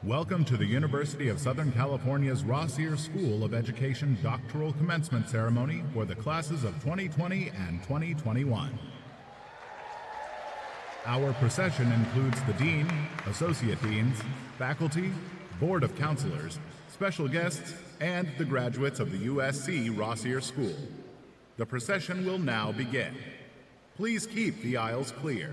Welcome to the University of Southern California's Rossier School of Education doctoral commencement ceremony for the classes of 2020 and 2021. Our procession includes the Dean, Associate Deans, faculty, Board of Counselors, special guests, and the graduates of the USC Rossier School. The procession will now begin. Please keep the aisles clear.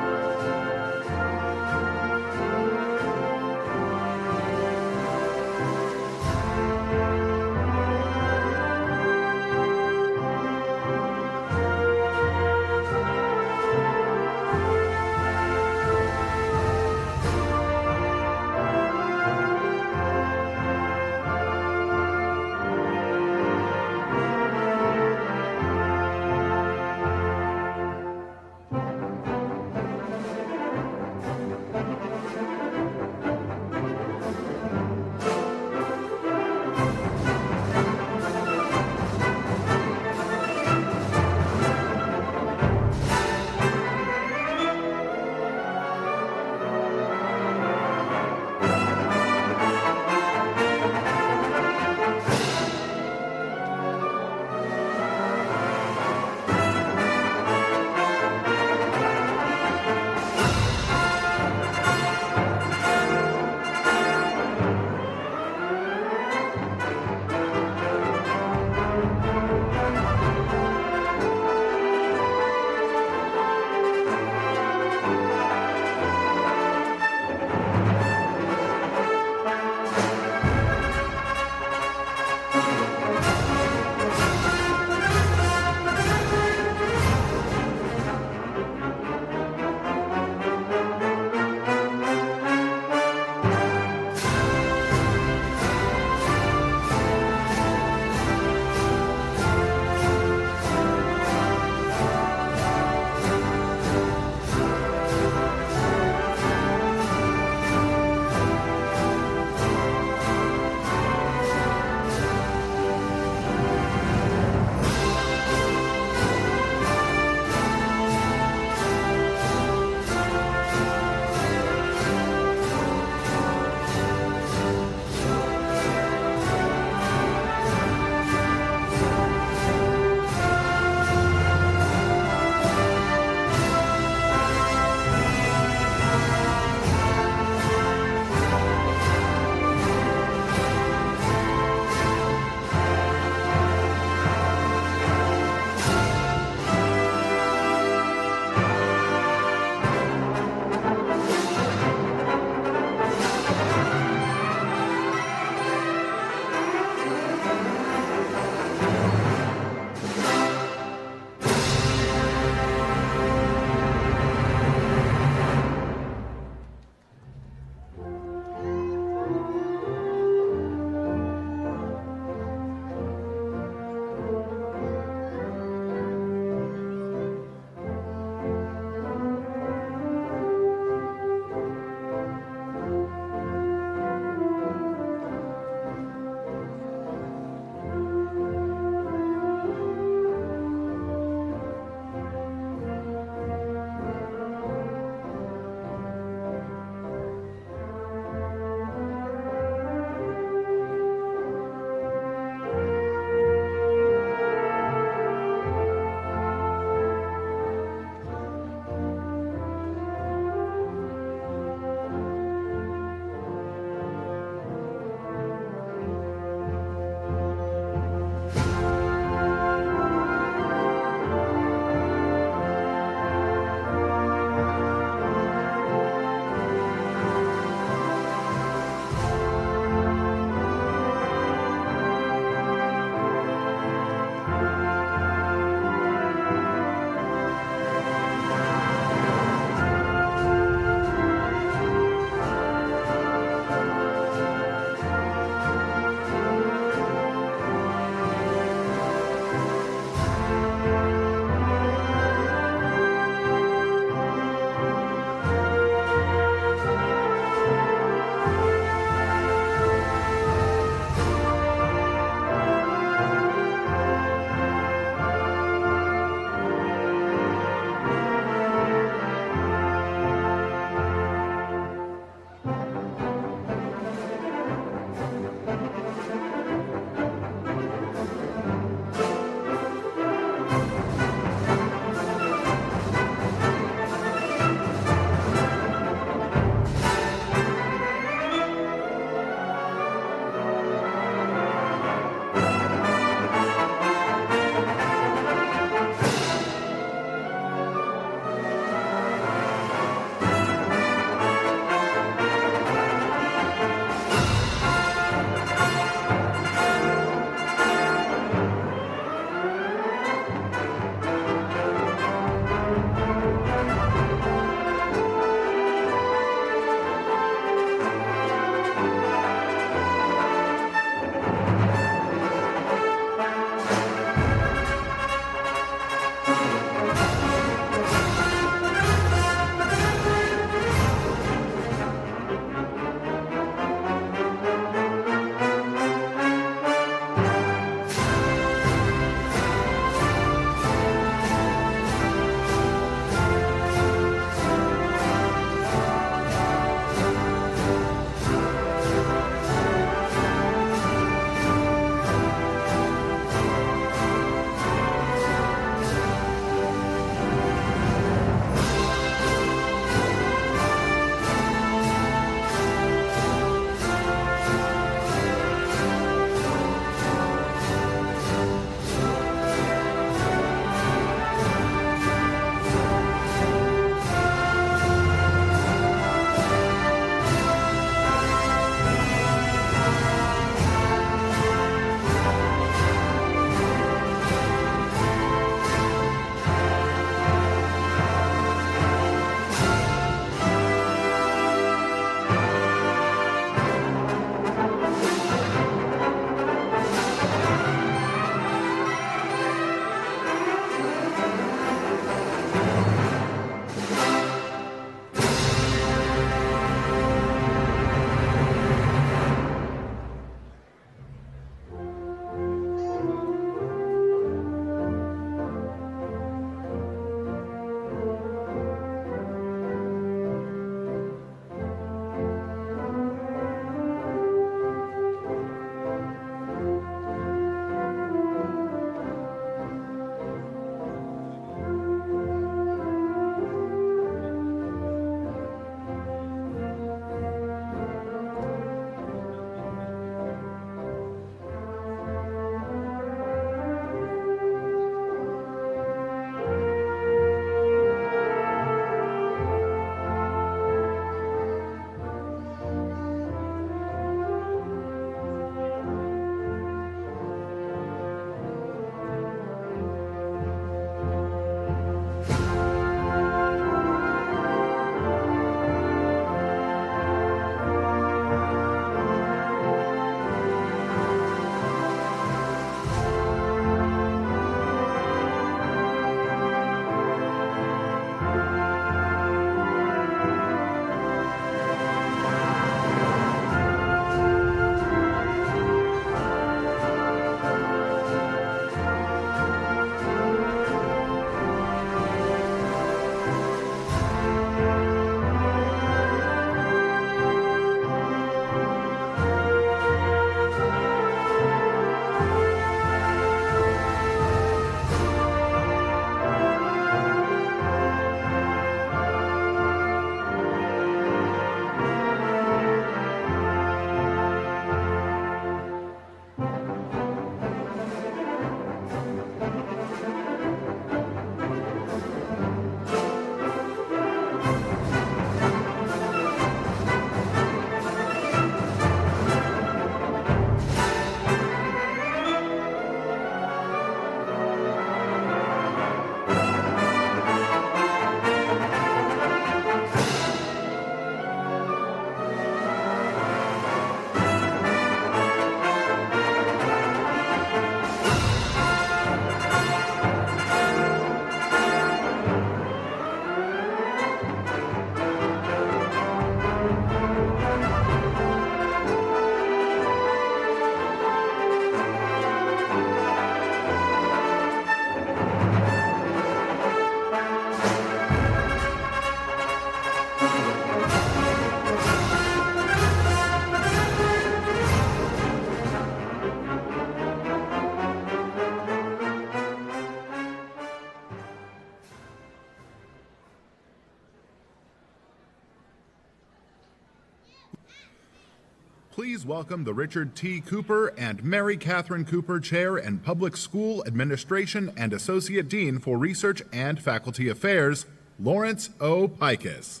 Please welcome the Richard T. Cooper and Mary Catherine Cooper Chair in Public School Administration and Associate Dean for Research and Faculty Affairs, Lawrence O. Pikus.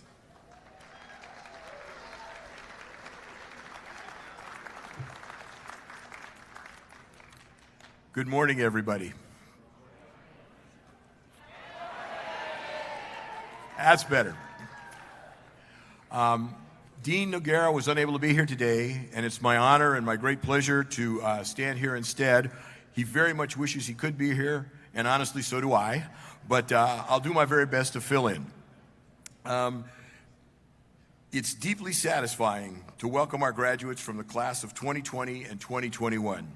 Good morning, everybody. That's better. Dean Noguera was unable to be here today, and it's my honor and my great pleasure to stand here instead. He very much wishes he could be here, and honestly, so do I, but I'll do my very best to fill in. It's deeply satisfying to welcome our graduates from the class of 2020 and 2021.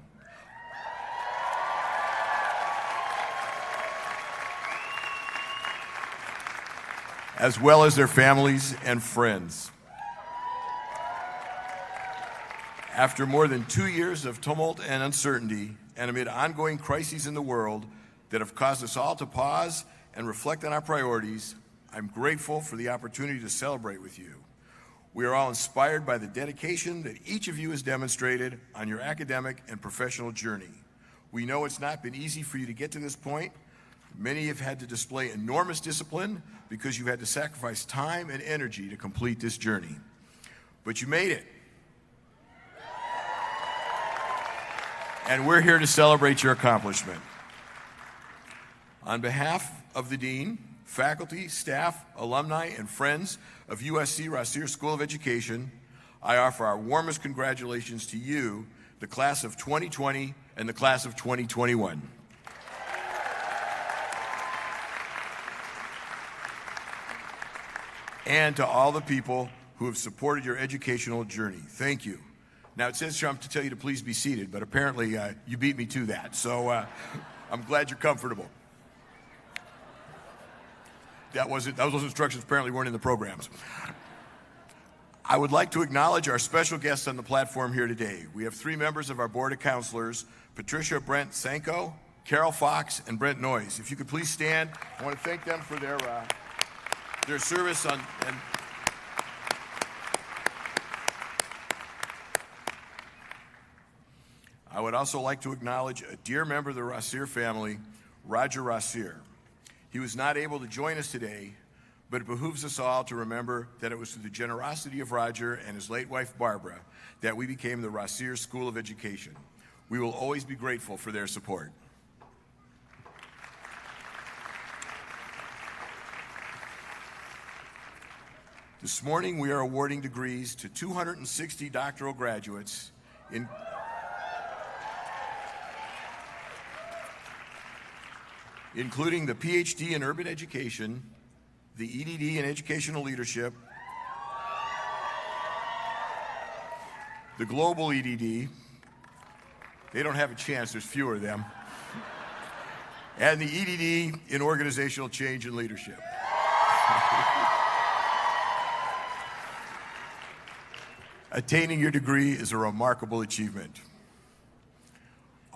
As well as their families and friends. After more than 2 years of tumult and uncertainty, and amid ongoing crises in the world that have caused us all to pause and reflect on our priorities, I'm grateful for the opportunity to celebrate with you. We are all inspired by the dedication that each of you has demonstrated on your academic and professional journey. We know it's not been easy for you to get to this point. Many have had to display enormous discipline because you've had to sacrifice time and energy to complete this journey. But you made it. And we're here to celebrate your accomplishment. On behalf of the Dean, faculty, staff, alumni, and friends of USC Rossier School of Education, I offer our warmest congratulations to you, the class of 2020 and the class of 2021. And to all the people who have supported your educational journey. Thank you. Now, it says here to tell you to please be seated, but apparently you beat me to that, so I'm glad you're comfortable. Those instructions apparently weren't in the programs. I would like to acknowledge our special guests on the platform here today. We have 3 members of our Board of Counselors, Patricia Brent Sanko, Carol Fox, and Brent Noyes. If you could please stand, I want to thank them for their service and I would also like to acknowledge a dear member of the Rossier family, Roger Rossier. He was not able to join us today, but it behooves us all to remember that it was through the generosity of Roger and his late wife, Barbara, that we became the Rossier School of Education. We will always be grateful for their support. This morning, we are awarding degrees to 260 doctoral graduates including the PhD in Urban Education, the EDD in Educational Leadership, the Global EDD, they don't have a chance, there's fewer of them, and the EDD in Organizational Change and Leadership. Attaining your degree is a remarkable achievement.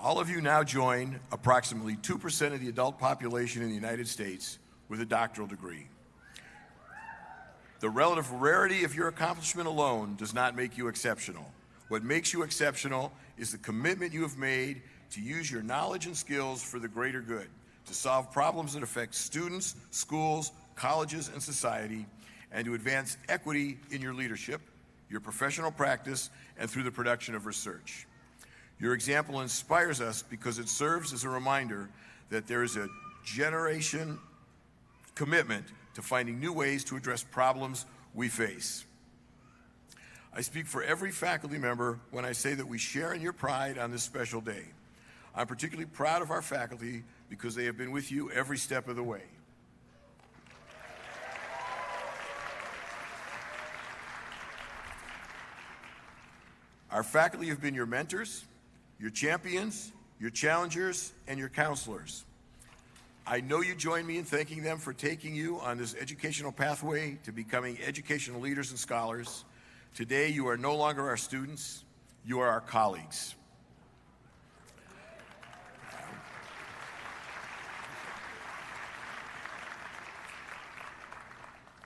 All of you now join approximately 2% of the adult population in the United States with a doctoral degree. The relative rarity of your accomplishment alone does not make you exceptional. What makes you exceptional is the commitment you have made to use your knowledge and skills for the greater good, to solve problems that affect students, schools, colleges, and society, and to advance equity in your leadership, your professional practice, and through the production of research. Your example inspires us because it serves as a reminder that there is a generation commitment to finding new ways to address problems we face. I speak for every faculty member when I say that we share in your pride on this special day. I'm particularly proud of our faculty because they have been with you every step of the way. Our faculty have been your mentors, your champions, your challengers, and your counselors. I know you join me in thanking them for taking you on this educational pathway to becoming educational leaders and scholars. Today, you are no longer our students, you are our colleagues.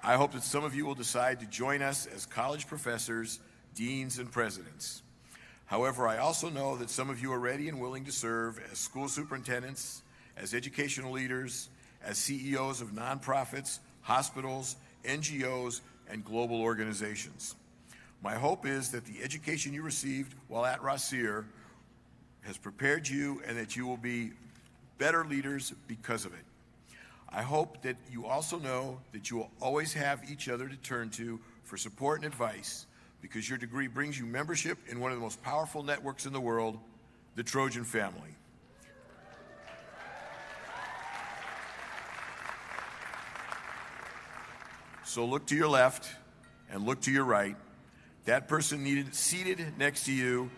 I hope that some of you will decide to join us as college professors, deans, and presidents. However, I also know that some of you are ready and willing to serve as school superintendents, as educational leaders, as CEOs of nonprofits, hospitals, NGOs, and global organizations. My hope is that the education you received while at Rossier has prepared you and that you will be better leaders because of it. I hope that you also know that you will always have each other to turn to for support and advice, because your degree brings you membership in one of the most powerful networks in the world, the Trojan family. So look to your left and look to your right. That person seated next to you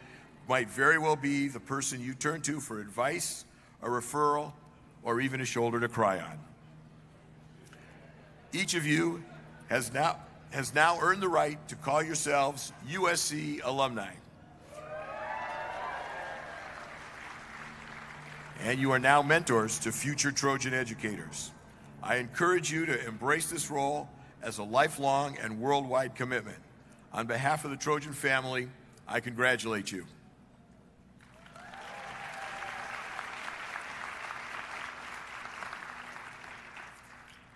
might very well be the person you turn to for advice, a referral, or even a shoulder to cry on. Each of you has now earned the right to call yourselves USC alumni. And you are now mentors to future Trojan educators. I encourage you to embrace this role as a lifelong and worldwide commitment. On behalf of the Trojan family, I congratulate you.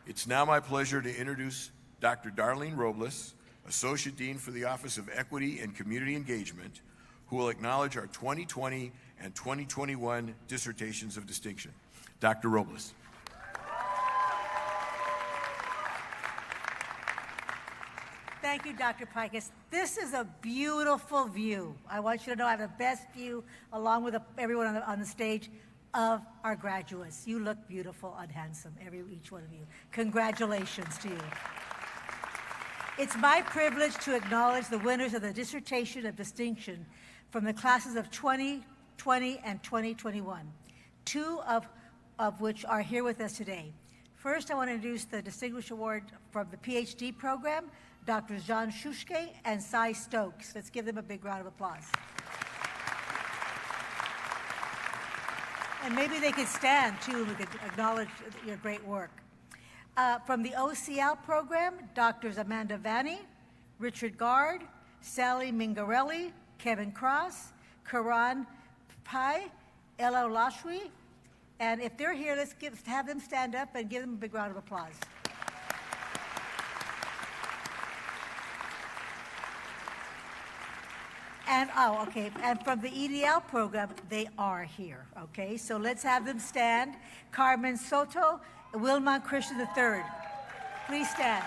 It's now my pleasure to introduce Dr. Darlene Robles, Associate Dean for the Office of Equity and Community Engagement, who will acknowledge our 2020 and 2021 dissertations of distinction. Dr. Robles. Thank you, Dr. Pikus. This is a beautiful view. I want you to know I have the best view, along with everyone on the stage, of our graduates. You look beautiful and handsome, each one of you. Congratulations to you. It's my privilege to acknowledge the winners of the Dissertation of Distinction from the classes of 2020 and 2021, two of which are here with us today. First, I want to introduce the Distinguished Award from the PhD program, Dr. John Shushke and Cy Stokes. Let's give them a big round of applause. And maybe they could stand, too, and we could acknowledge your great work. From the OCL program, Drs. Amanda Vanni, Richard Gard, Sally Mingarelli, Kevin Cross, Karan Pai, Ella Lashwi. And if they're here, let's have them stand up and give them a big round of applause. And, okay, and from the EDL program, they are here, okay? So let's have them stand. Carmen Soto, Wilman Christian III. Please stand.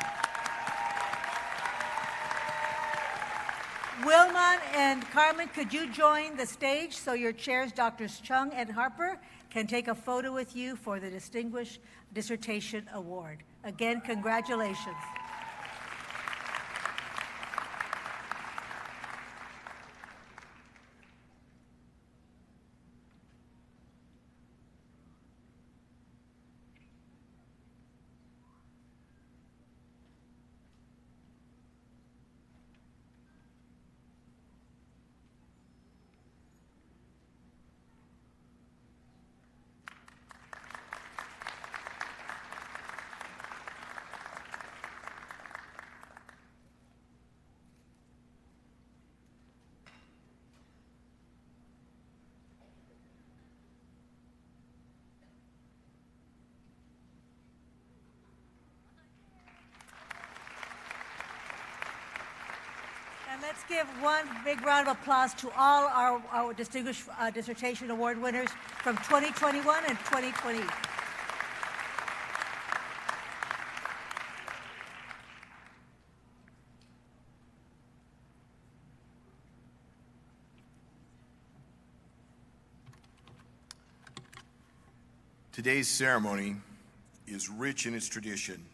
Wilman and Carmen, could you join the stage so your chairs, Drs. Chung and Harper, can take a photo with you for the Distinguished Dissertation Award. Again, congratulations. And let's give one big round of applause to all our Distinguished Dissertation Award winners from 2021 and 2020. Today's ceremony is rich in its tradition,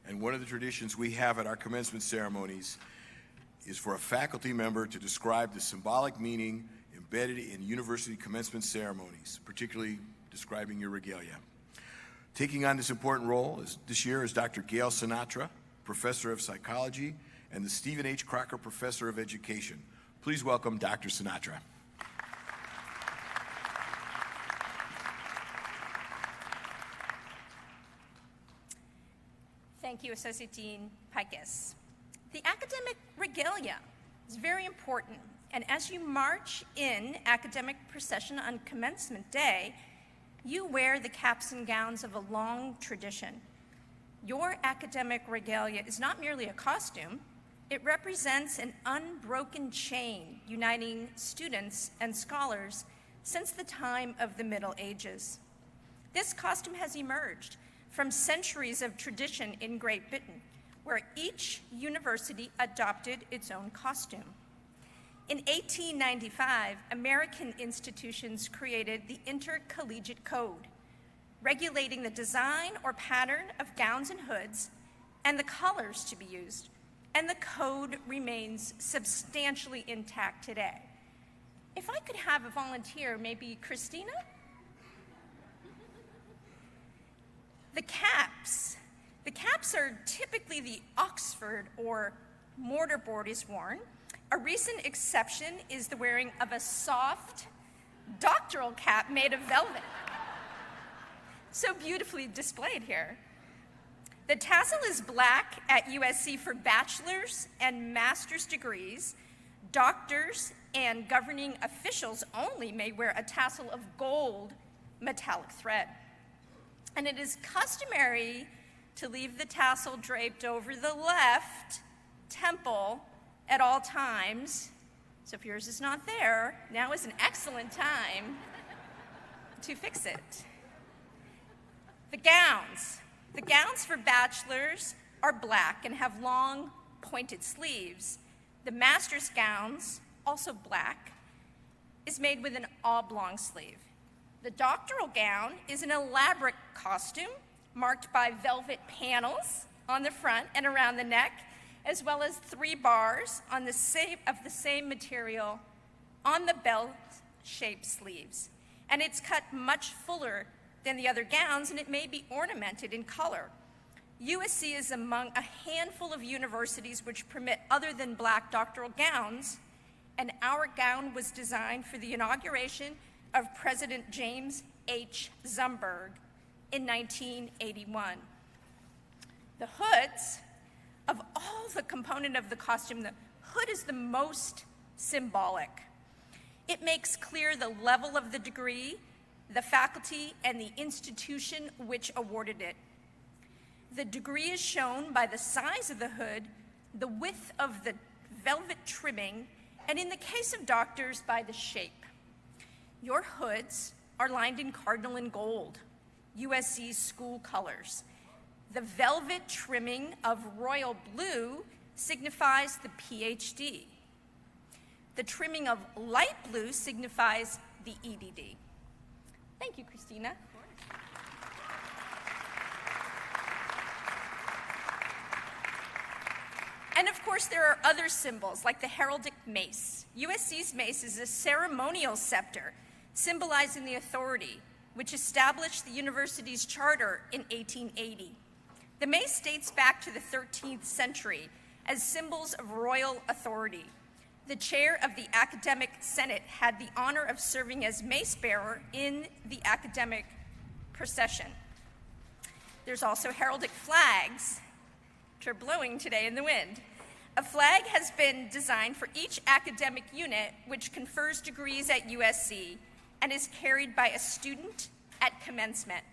and one of the traditions we have at our commencement ceremonies is for a faculty member to describe the symbolic meaning embedded in university commencement ceremonies, particularly describing your regalia. Taking on this important role this year is Dr. Gail Sinatra, Professor of Psychology, and the Stephen H. Crocker Professor of Education. Please welcome Dr. Sinatra. Thank you, Associate Dean Pikus. The academic regalia is very important And as you march in academic procession on commencement day, you wear the caps and gowns of a long tradition. Your academic regalia is not merely a costume, it represents an unbroken chain uniting students and scholars since the time of the Middle Ages. This costume has emerged from centuries of tradition in Great Britain, where each university adopted its own costume. In 1895, American institutions created the Intercollegiate Code, regulating the design or pattern of gowns and hoods and the colors to be used, and the code remains substantially intact today. If I could have a volunteer, maybe Christina? The caps are typically the Oxford or mortarboard is worn. A recent exception is the wearing of a soft doctoral cap made of velvet. So beautifully displayed here. The tassel is black at USC for bachelor's and master's degrees. Doctors and governing officials only may wear a tassel of gold metallic thread. And it is customary to leave the tassel draped over the left temple at all times. So if yours is not there, now is an excellent time to fix it. The gowns for bachelors are black and have long pointed sleeves. The master's gowns, also black, is made with an oblong sleeve. The doctoral gown is an elaborate costume marked by velvet panels on the front and around the neck, as well as 3 bars on the same material on the belt-shaped sleeves. And it's cut much fuller than the other gowns, and it may be ornamented in color. USC is among a handful of universities which permit other than black doctoral gowns, and our gown was designed for the inauguration of President James H. Zumberg in 1981. The hoods, of all the component of the costume, the hood is the most symbolic. It makes clear the level of the degree, the faculty, and the institution which awarded it. The degree is shown by the size of the hood, the width of the velvet trimming, and in the case of doctors, by the shape. Your hoods are lined in cardinal and gold, USC's school colors. The velvet trimming of royal blue signifies the PhD. The trimming of light blue signifies the EDD. Thank you, Christina. And of course, there are other symbols, like the heraldic mace. USC's mace is a ceremonial scepter, symbolizing the authority, which established the university's charter in 1880. The mace dates back to the 13th century as symbols of royal authority. The chair of the academic senate had the honor of serving as mace bearer in the academic procession. There's also heraldic flags, which are blowing today in the wind. A flag has been designed for each academic unit which confers degrees at USC and is carried by a student at commencement.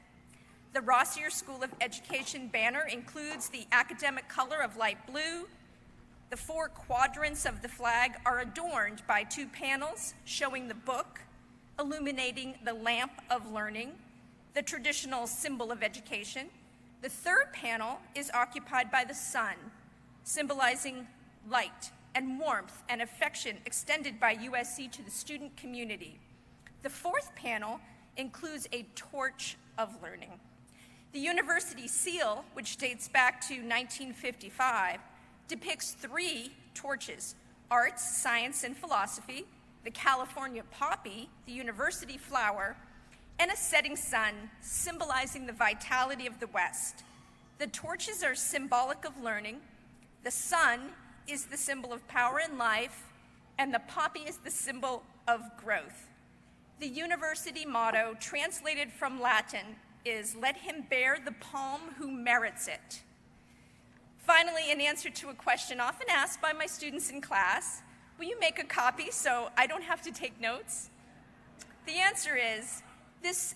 The Rossier School of Education banner includes the academic color of light blue. The 4 quadrants of the flag are adorned by 2 panels showing the book, illuminating the lamp of learning, the traditional symbol of education. The 3rd panel is occupied by the sun, symbolizing light and warmth and affection extended by USC to the student community. The 4th panel includes a torch of learning. The university seal, which dates back to 1955, depicts 3 torches: arts, science, and philosophy, the California poppy, the university flower, and a setting sun, symbolizing the vitality of the West. The torches are symbolic of learning, the sun is the symbol of power and life, and the poppy is the symbol of growth. The university motto, translated from Latin, is "Let him bear the palm who merits it." Finally, in answer to a question often asked by my students in class, Will you make a copy so I don't have to take notes? The answer is, this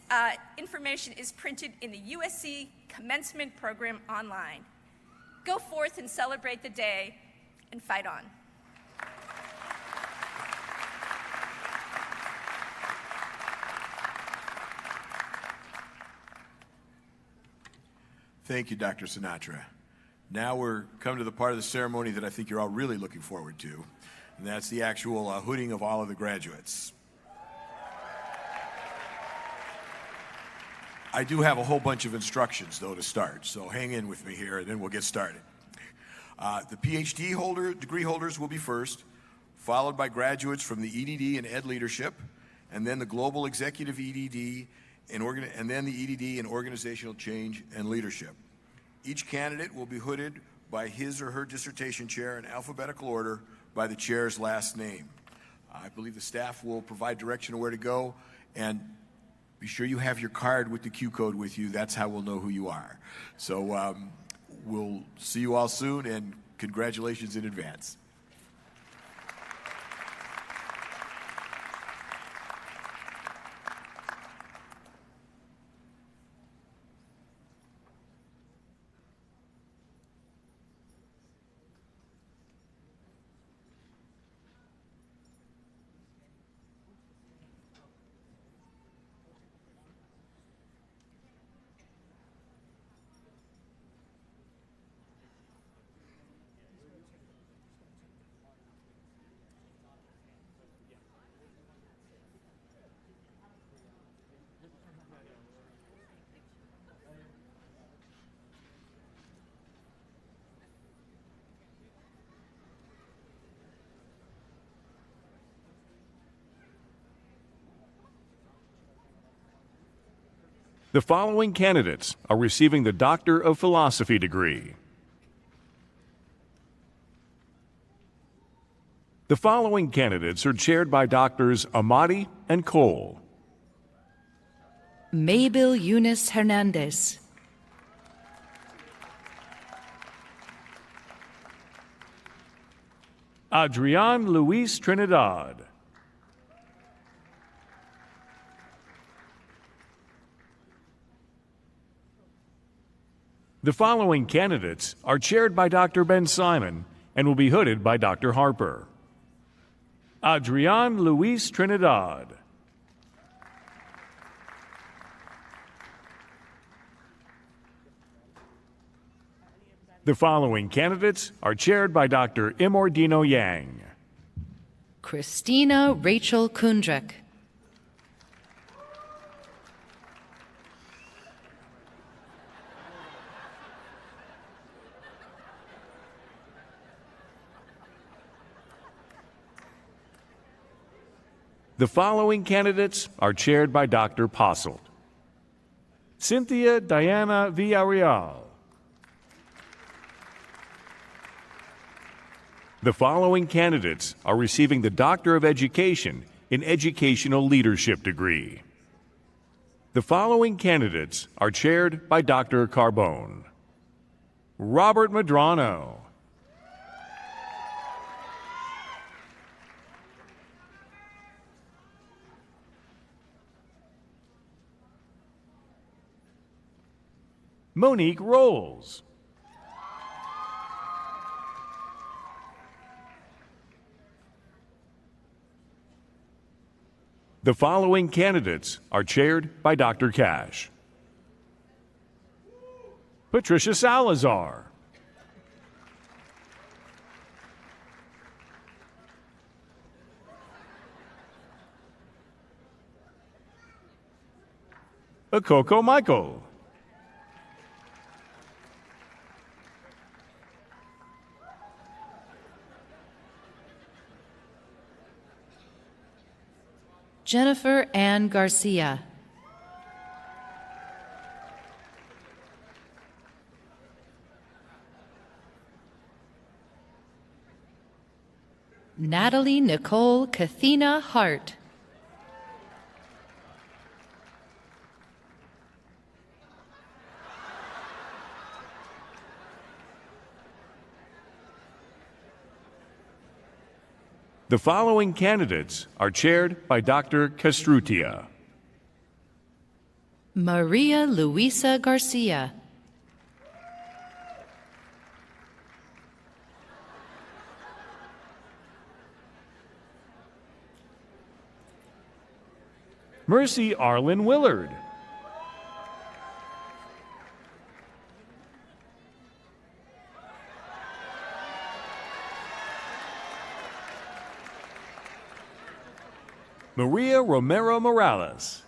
information is printed in the USC Commencement program online. Go forth and celebrate the day and fight on. Thank you, Dr. Sinatra. Now we're come to the part of the ceremony that I think you're all really looking forward to, and that's the actual hooding of all of the graduates. I do have a whole bunch of instructions, though, to start, so hang in with me here, and then we'll get started. The PhD degree holders will be first, followed by graduates from the EDD and Ed Leadership, and then the Global Executive EDD, and then the EDD in Organizational Change and Leadership. Each candidate will be hooded by his or her dissertation chair in alphabetical order by the chair's last name. I believe the staff will provide direction on where to go, and be sure you have your card with the Q code with you. That's how we'll know who you are. So we'll see you all soon, and congratulations in advance. The following candidates are receiving the Doctor of Philosophy degree. The following candidates are chaired by Doctors Amati and Cole. Mabel Eunice Hernandez. Adrian Luis Trinidad. The following candidates are chaired by Dr. Ben Simon and will be hooded by Dr. Harper. Adrian Luis Trinidad. The following candidates are chaired by Dr. Imordino Yang. Christina Rachel Kundrek. The following candidates are chaired by Dr. Posselt. Cynthia Diana Villarreal. The following candidates are receiving the Doctor of Education in Educational Leadership degree. The following candidates are chaired by Dr. Carbone. Robert Madrano. Monique Rolls. The following candidates are chaired by Dr. Cash. Patricia Salazar. Akoko Michael. Jennifer Ann Garcia. Natalie Nicole Kathina Hart. The following candidates are chaired by Dr. Castrutia. Maria Luisa Garcia. Mercy Arlen Willard. Maria Romero Morales.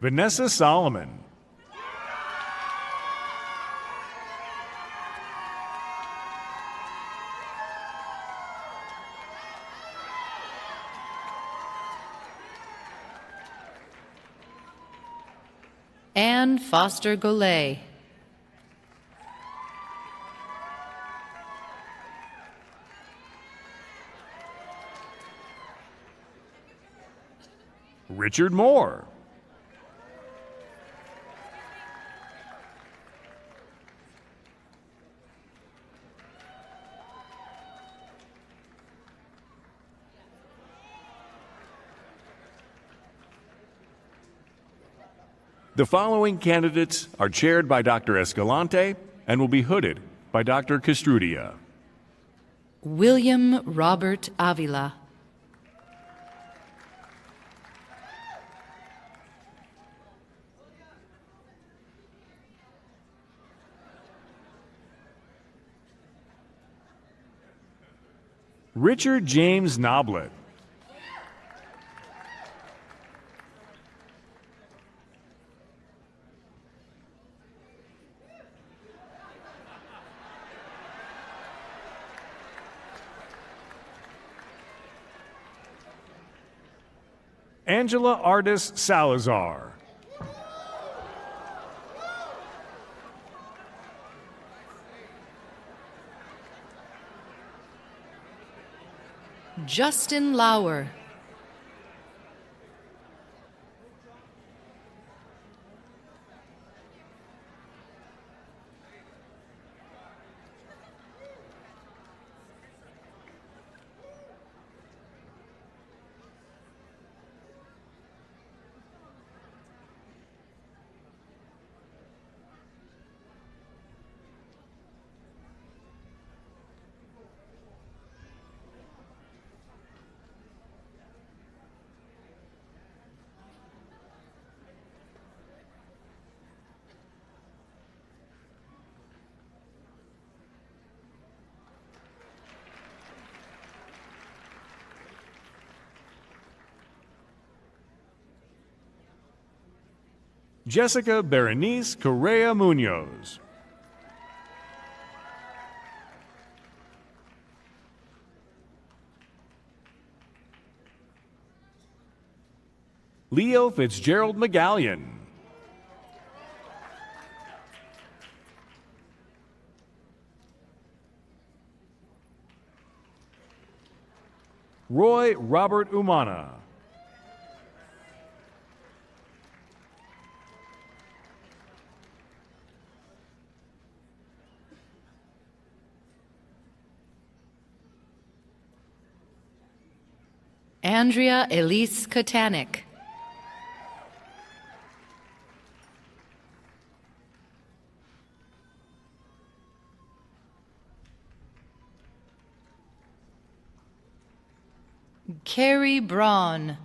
Vanessa Solomon. Anne Foster Golay. Richard Moore. The following candidates are chaired by Dr. Escalante and will be hooded by Dr. Castrudia. William Robert Avila. Richard James Noblet. Angela Ardis Salazar. Justin Lauer. Jessica Berenice Correa Munoz. Leo Fitzgerald McGallion. Roy Robert Umana. Andrea Elise Katanik. Carrie Braun.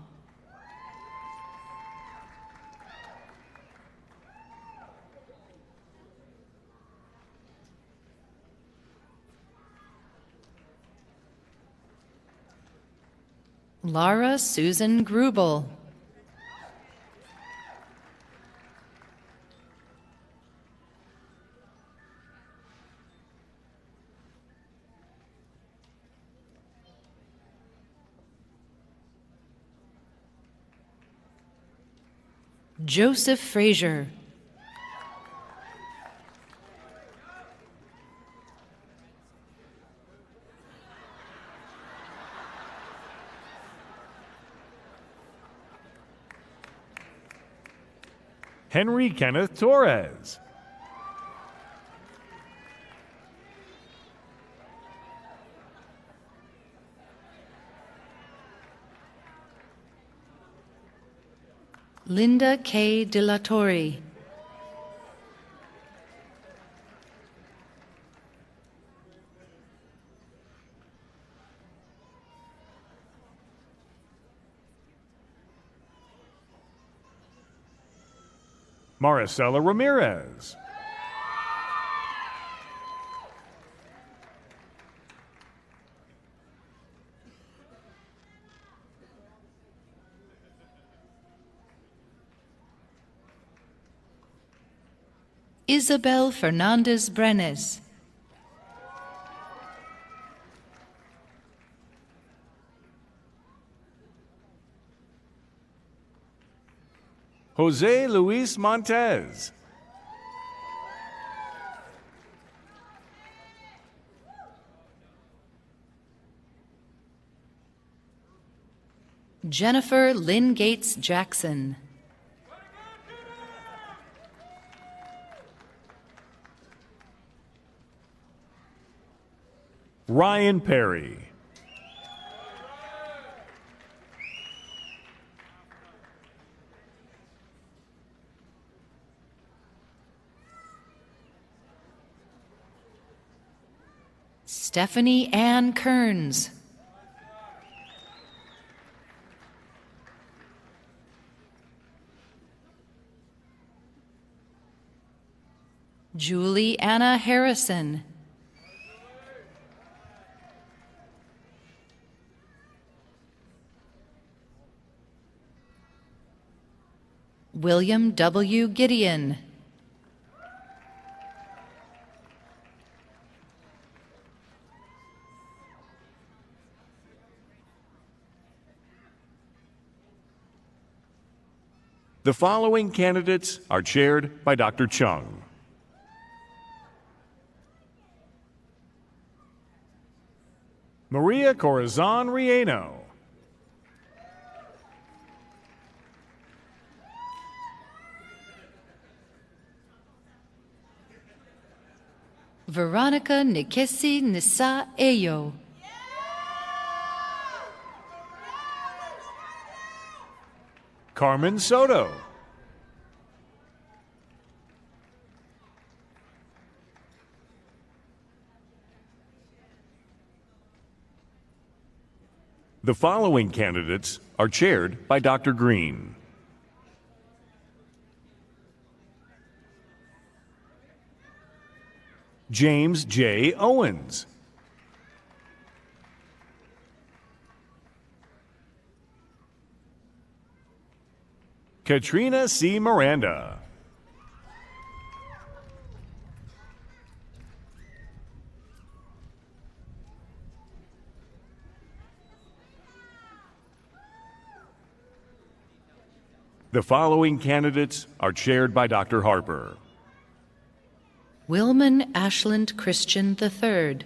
Lara Susan Grubel. Joseph Frazier. Henry Kenneth Torres. Linda K. De La Torre. Maricela Ramirez. Isabel Fernandez Brenes. Jose Luis Montez. Jennifer Lynn Gates Jackson. Ryan Perry. Stephanie Ann Kearns. Julie Anna Harrison. William W. Gideon. The following candidates are chaired by Dr. Chung. Maria Corazon Rieno. Veronica Nikesi Nisa Eyo. Carmen Soto. The following candidates are chaired by Dr. Green. James J. Owens. Katrina C. Miranda. The following candidates are chaired by Dr. Harper. Wilman Ashland Christian III.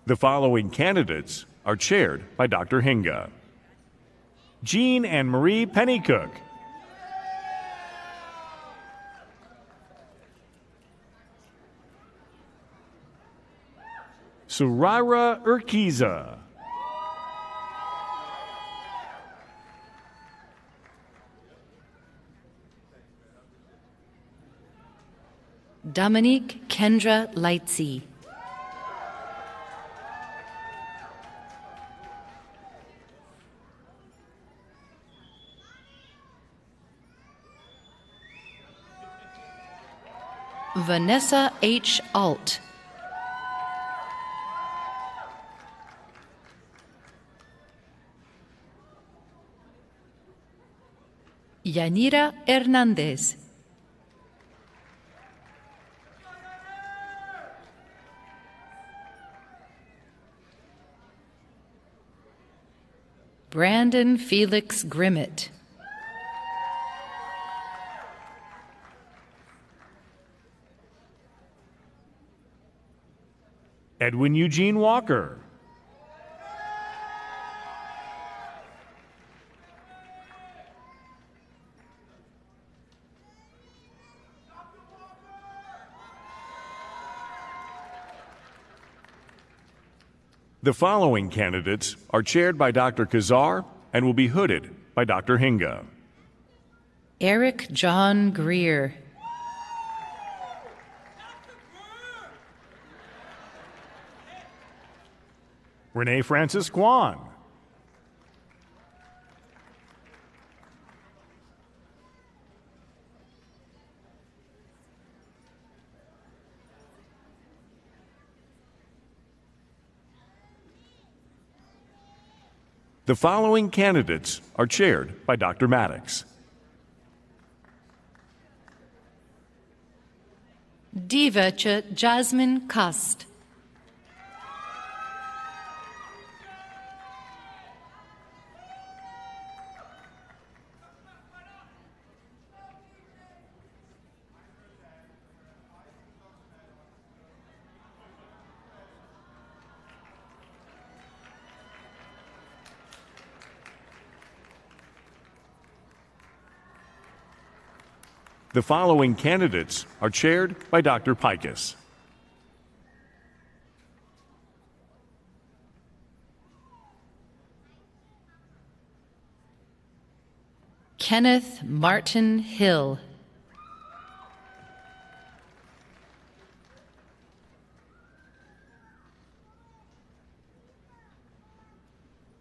The following candidates are chaired by Dr. Hinga. Jean Anne Marie Pennycook. Surara Urquiza. Dominique Kendra Lightsey. Vanessa H. Alt. Yanira Hernandez. Brandon Felix Grimmett. Edwin Eugene Walker. The following candidates are chaired by Dr. Kazar and will be hooded by Dr. Hinga. Eric John Greer. Renee Francis Kwan. The following candidates are chaired by Dr. Maddox. Diva Jasmine Kast. The following candidates are chaired by Dr. Pikus. Kenneth Martin Hill.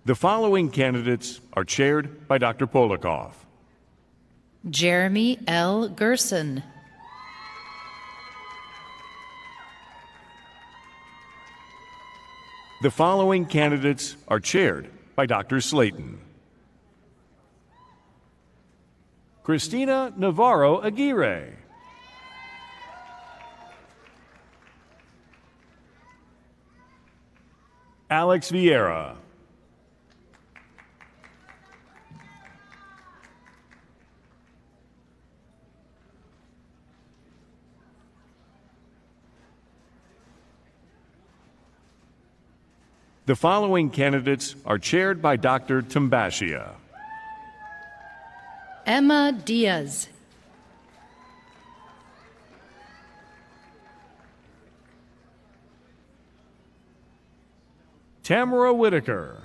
The following candidates are chaired by Dr. Polikoff. Jeremy L. Gerson. The following candidates are chaired by Dr. Slayton. Christina Navarro Aguirre. Alex Vieira. The following candidates are chaired by Dr. Tambashia. Emma Diaz. Tamara Whitaker.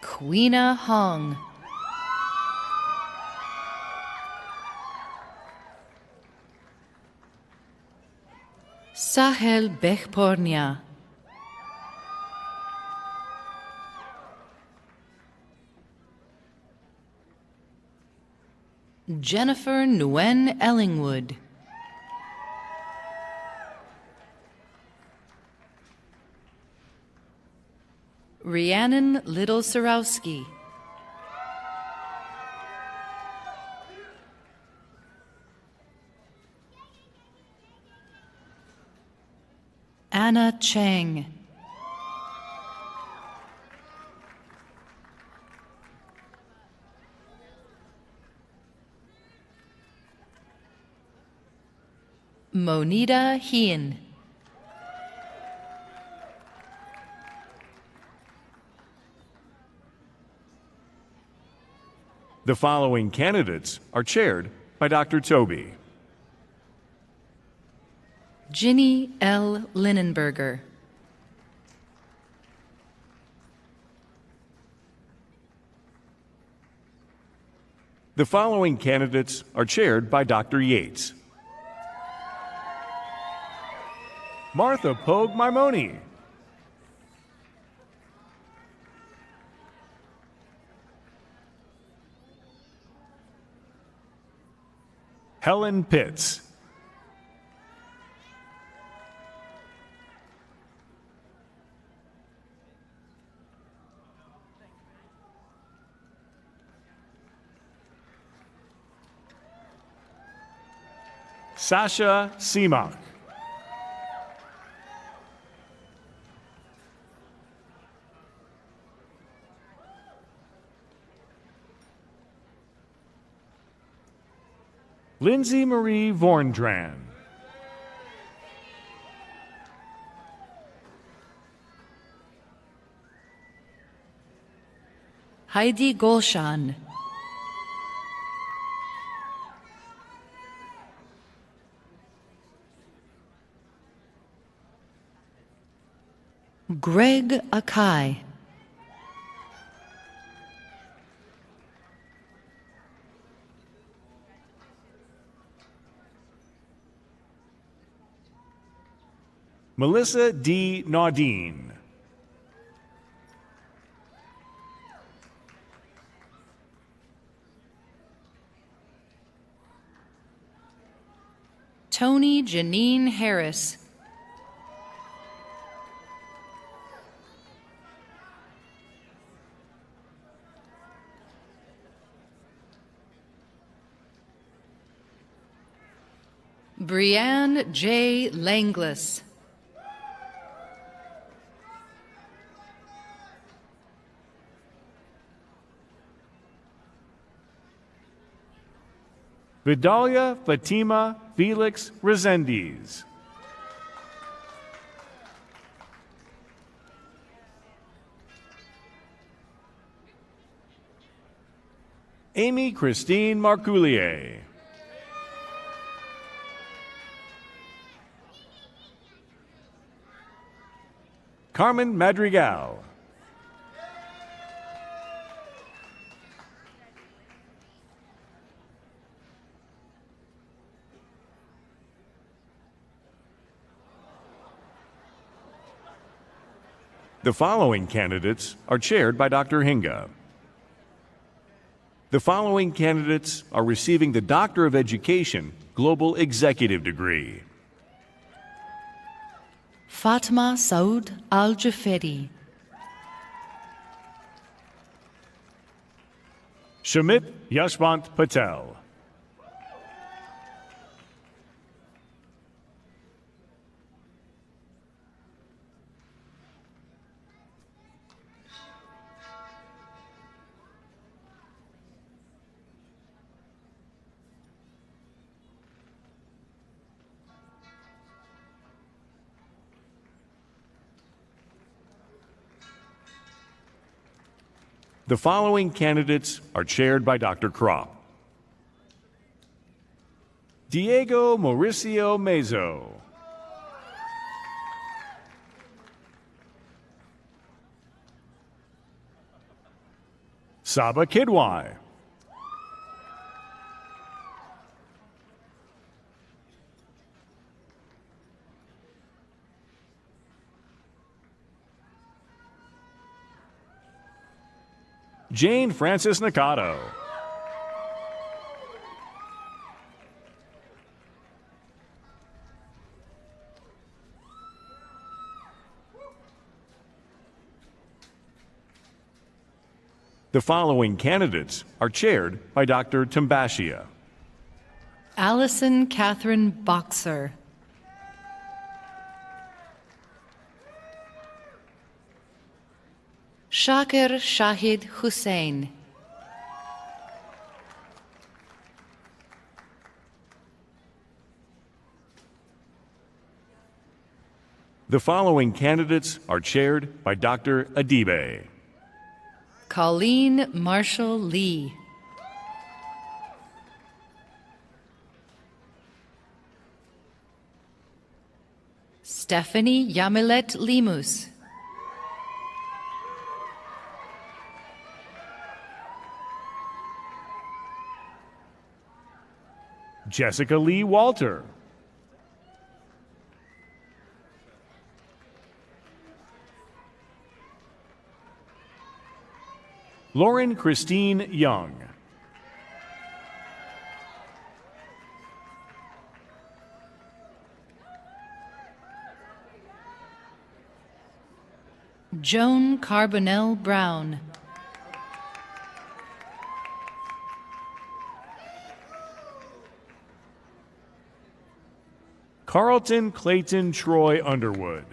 Queena Hong. Sahel Bechpornia. Jennifer Nguyen Ellingwood. Rhiannon Little Sarowski. Anna Chang. Monita Hien. The following candidates are chaired by Dr. Toby. Ginny L. Linenberger. The following candidates are chaired by Dr. Yates. Martha Pogue Maimoni. Helen Pitts. Sasha Seamock. Lindsay Marie Vorndran. Heidi Golshan. Greg Akai. Melissa D. Naudine. Tony Janine Harris. Brianne J. Langlis. Vidalia Fatima Felix Resendiz. Amy Christine Marcoulier. Carmen Madrigal. The following candidates are chaired by Dr. Hinga. The following candidates are receiving the Doctor of Education Global Executive degree. Fatma Saud Al-Jaferi. Shamit Yashwant Patel. The following candidates are chaired by Dr. Kropp. Diego Mauricio Mezo. Saba Kidwai. Jane Francis Nakato. The following candidates are chaired by Dr. Tambashia. Allison Catherine Boxer. Shakir Shahid Hussein. The following candidates are chaired by Dr. Adibe. Colleen Marshall Lee. Stephanie Yamilet Limus. Jessica Lee Walter. Lauren Christine Young. Joan Carbonell Brown. Carlton Clayton Troy Underwood.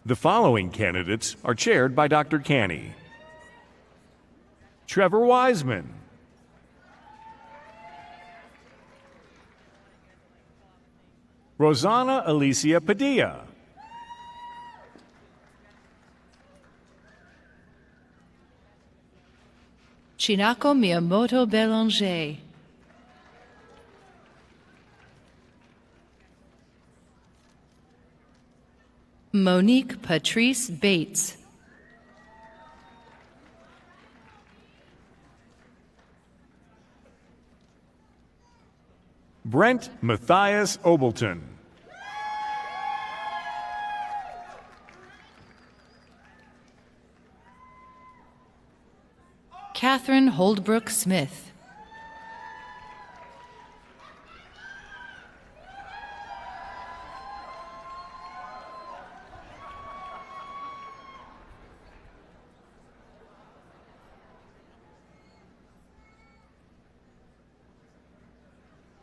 The following candidates are chaired by Dr. Canny. Trevor Wiseman. Rosanna Alicia Padilla. Chinako Miyamoto Belanger. Monique Patrice Bates. Brent Matthias Obleton. Catherine Holdbrook Smith.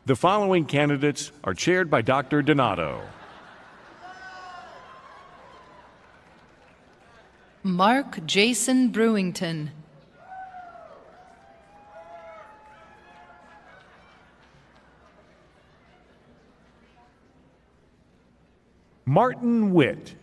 The following candidates are chaired by Dr. Donato. Mark Jason Brewington. Martin Witt.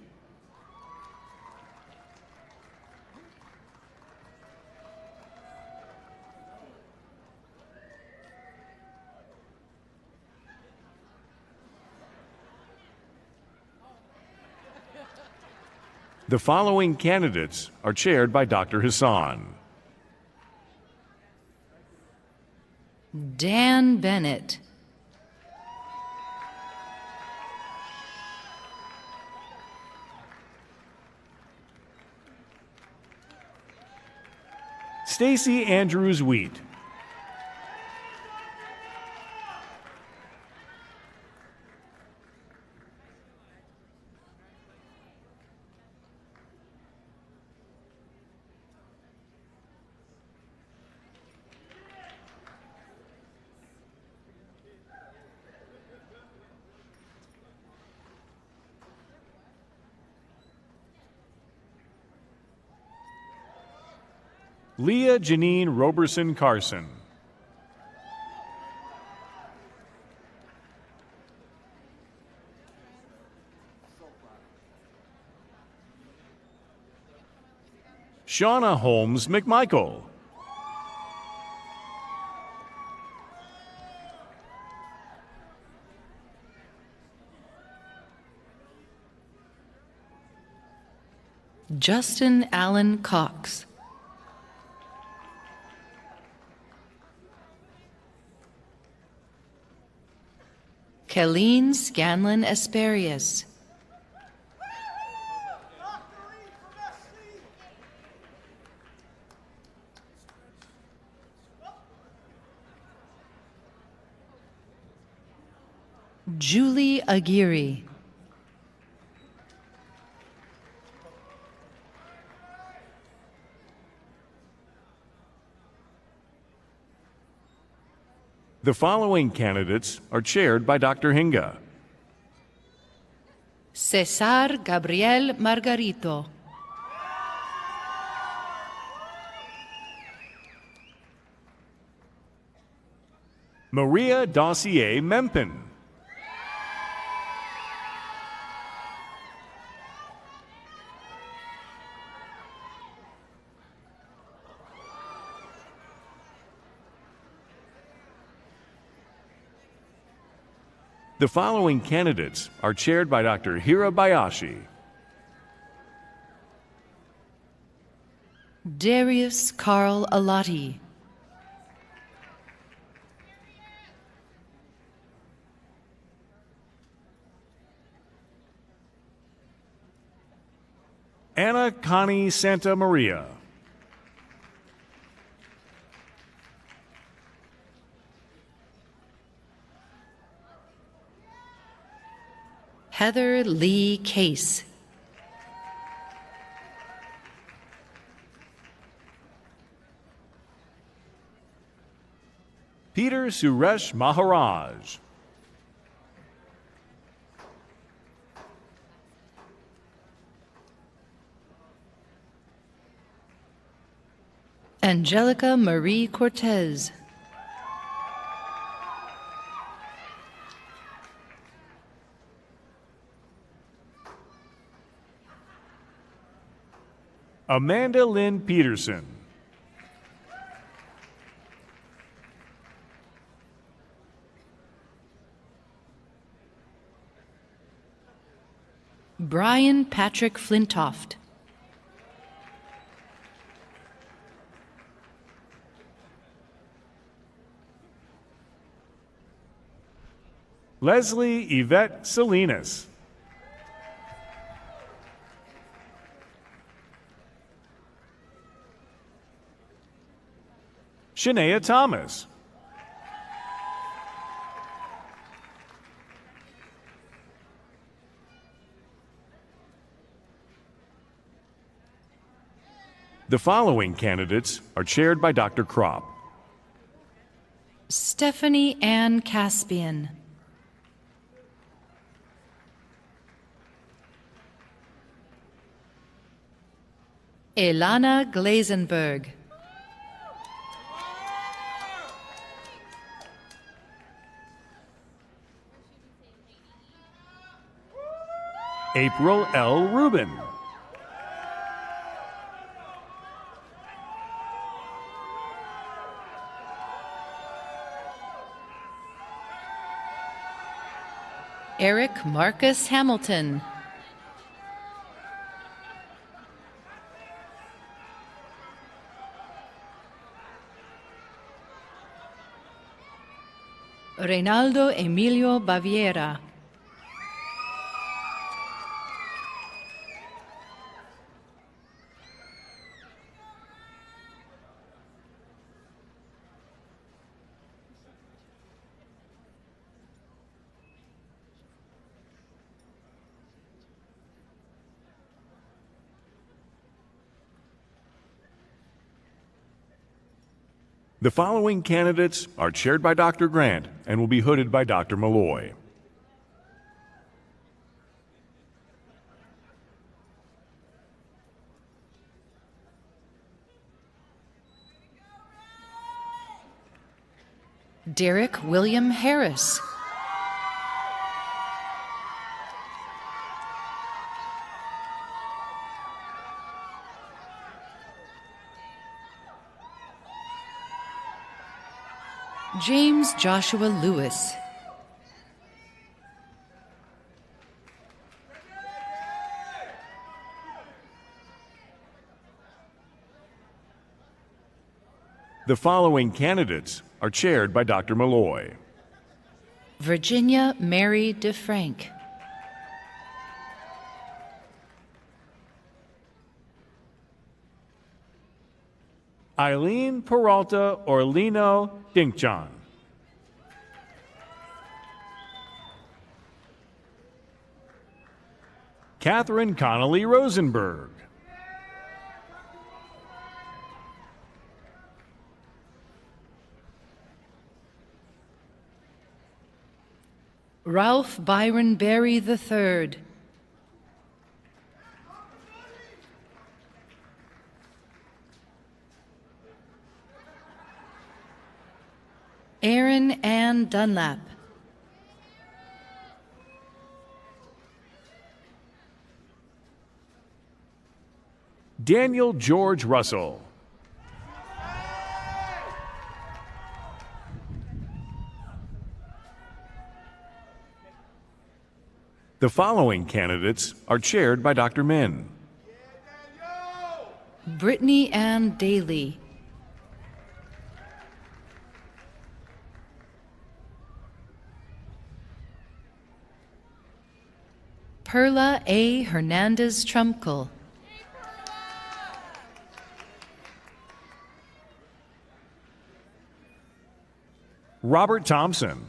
The following candidates are chaired by Dr. Hassan. Dan Bennett. Stacy Andrews Wheat. Leah Janine Roberson Carson. Shauna Holmes McMichael. Justin Allen Cox. Kelleen Scanlon Asperius. Julie Aguirre. The following candidates are chaired by Dr. Hinga. Cesar Gabriel Margarito. Maria Dossier Mempin. The following candidates are chaired by Dr. Hirabayashi. Darius Carl Alati. Anna Connie Santa Maria. Heather Lee Case. Peter Suresh Maharaj. Angelica Marie Cortez. Amanda Lynn Peterson. Brian Patrick Flintoft. Leslie Yvette Salinas. Shania Thomas. The following candidates are chaired by Dr. Kropp. Stephanie Ann Caspian. Elana Glazenberg. April L. Rubin. Eric Marcus Hamilton. Reynaldo Emilio Baviera. The following candidates are chaired by Dr. Grant and will be hooded by Dr. Malloy. Derek William Harris. James Joshua Lewis. The following candidates are chaired by Dr. Malloy. Virginia Mary DeFrank. Eileen Peralta Orlino Dinkjohn. Catherine Connolly Rosenberg. Ralph Byron Berry III. Erin Ann Dunlap. Daniel George Russell. The following candidates are chaired by Dr. Min. Brittany Ann Daly. Perla A. Hernandez Trumkel. Robert Thompson.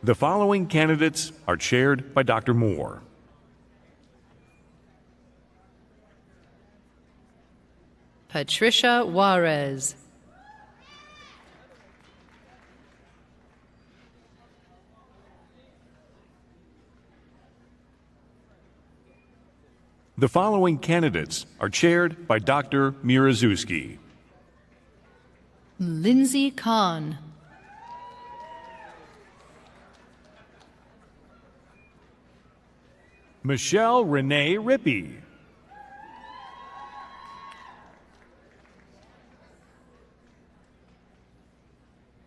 The following candidates are chaired by Dr. Moore. Patricia Juarez. The following candidates are chaired by Dr. Mirazuski. Lindsay Kahn. Michelle Renee Rippey.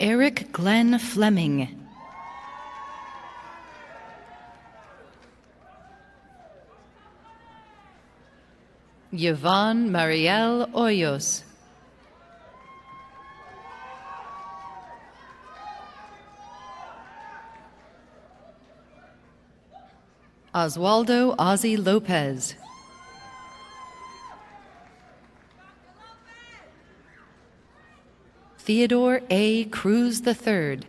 Eric Glenn Fleming. Yvonne Marielle Hoyos. Oswaldo Ozzy Lopez. Theodore A. Cruz III.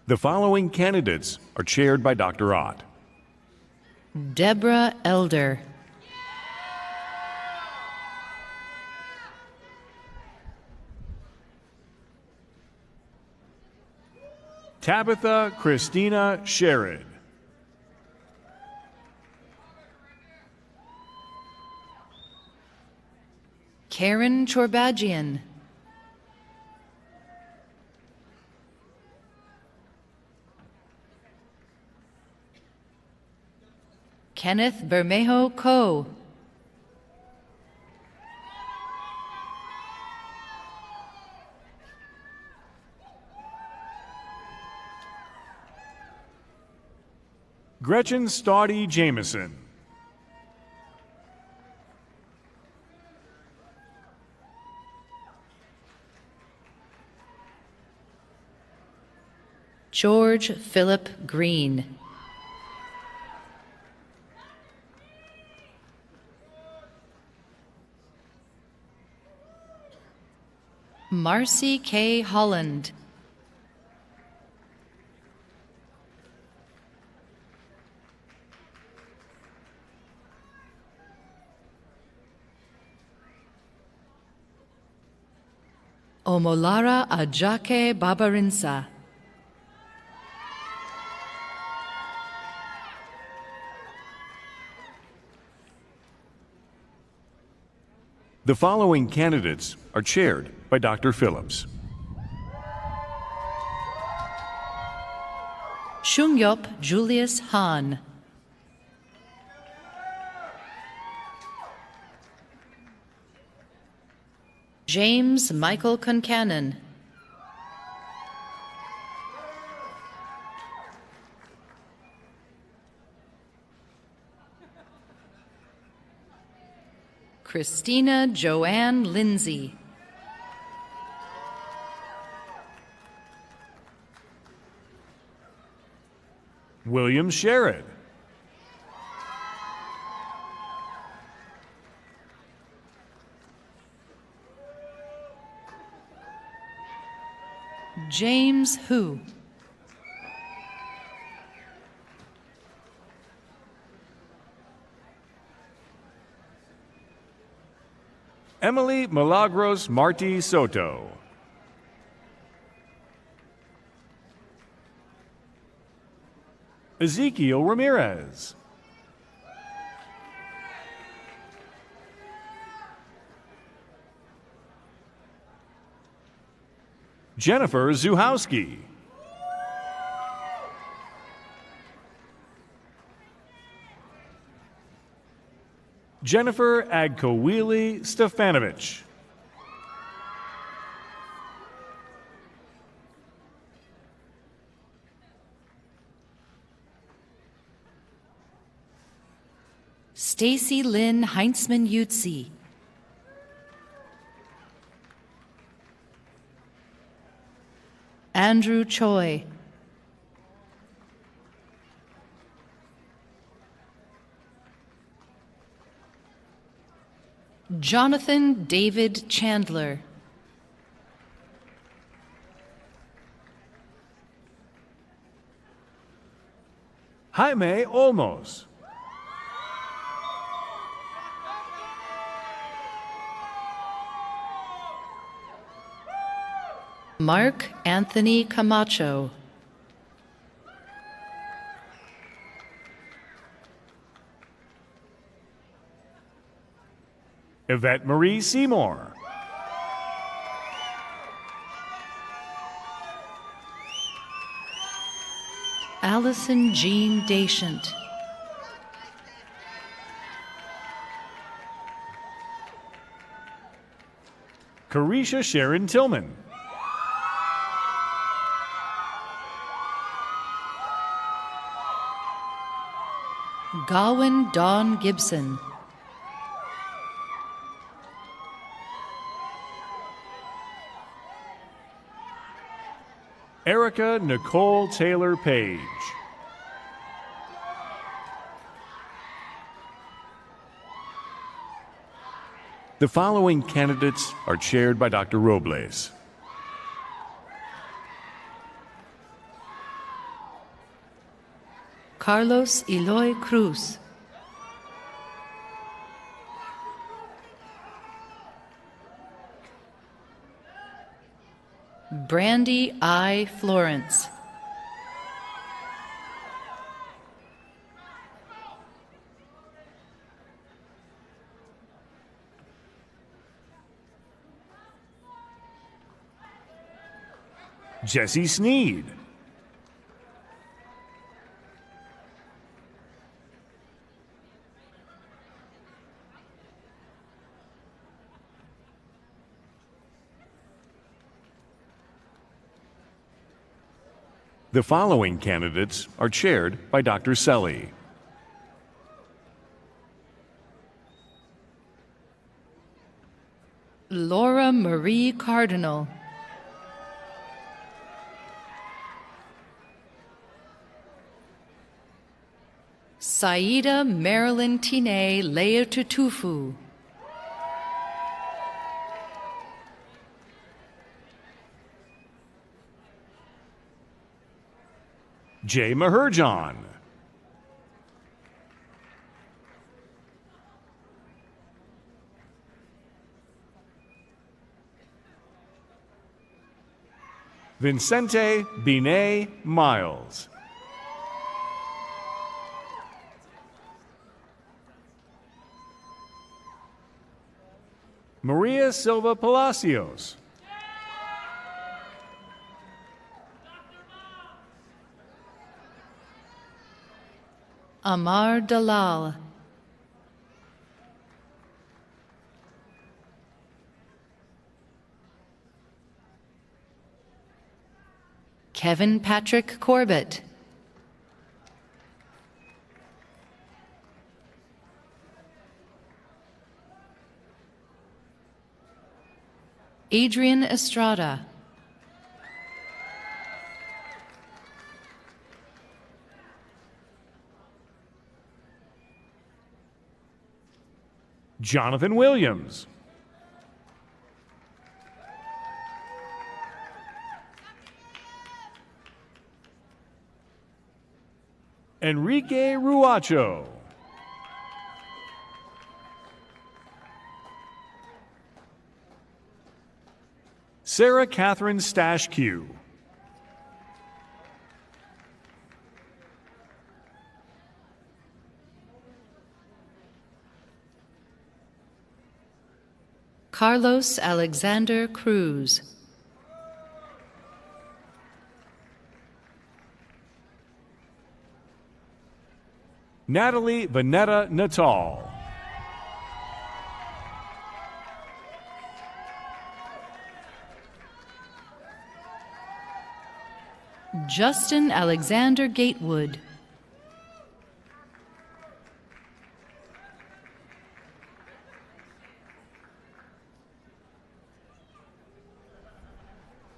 The following candidates are chaired by Dr. Ott. Deborah Elder. Tabitha Christina Sherrod. Karen Chorbajian. Kenneth Bermejo Coe. Gretchen Staudy Jameson. George Philip Green. Marcy K. Holland. Omolara Ajake Babarinsa. The following candidates are chaired by Dr. Phillips. Shungyop Julius Hahn. James Michael Concannon. Christina Joanne Lindsay. William Sherrod. James Hu. Emily Milagros Martí Soto. Ezekiel Ramirez. Jennifer Zuhowski. Jennifer Agkowili Stefanovic. Stacy Lynn Heinzman Utsi. Andrew Choi. Jonathan David Chandler. Jaime Olmos. Mark Anthony Camacho. Yvette Marie Seymour. Allison Jean Deschant. Carisha Sharon Tillman. Gawain Dawn Gibson. Erica Nicole Taylor Page. The following candidates are chaired by Dr. Robles. Carlos Eloy Cruz. Brandy I. Florence. Jesse Sneed. The following candidates are chaired by Dr. Selly. Laura Marie Cardinal. Saida Marilyn Tine Leotutufu. Jay Maherjan. Vincente Binet Miles. Maria Silva Palacios. Amar Dalal. Kevin Patrick Corbett. Adrian Estrada. Jonathan Williams. Enrique Ruacho. Sarah Catherine Stashkew. Carlos Alexander Cruz. Natalie Vanetta Natal. Justin Alexander Gatewood.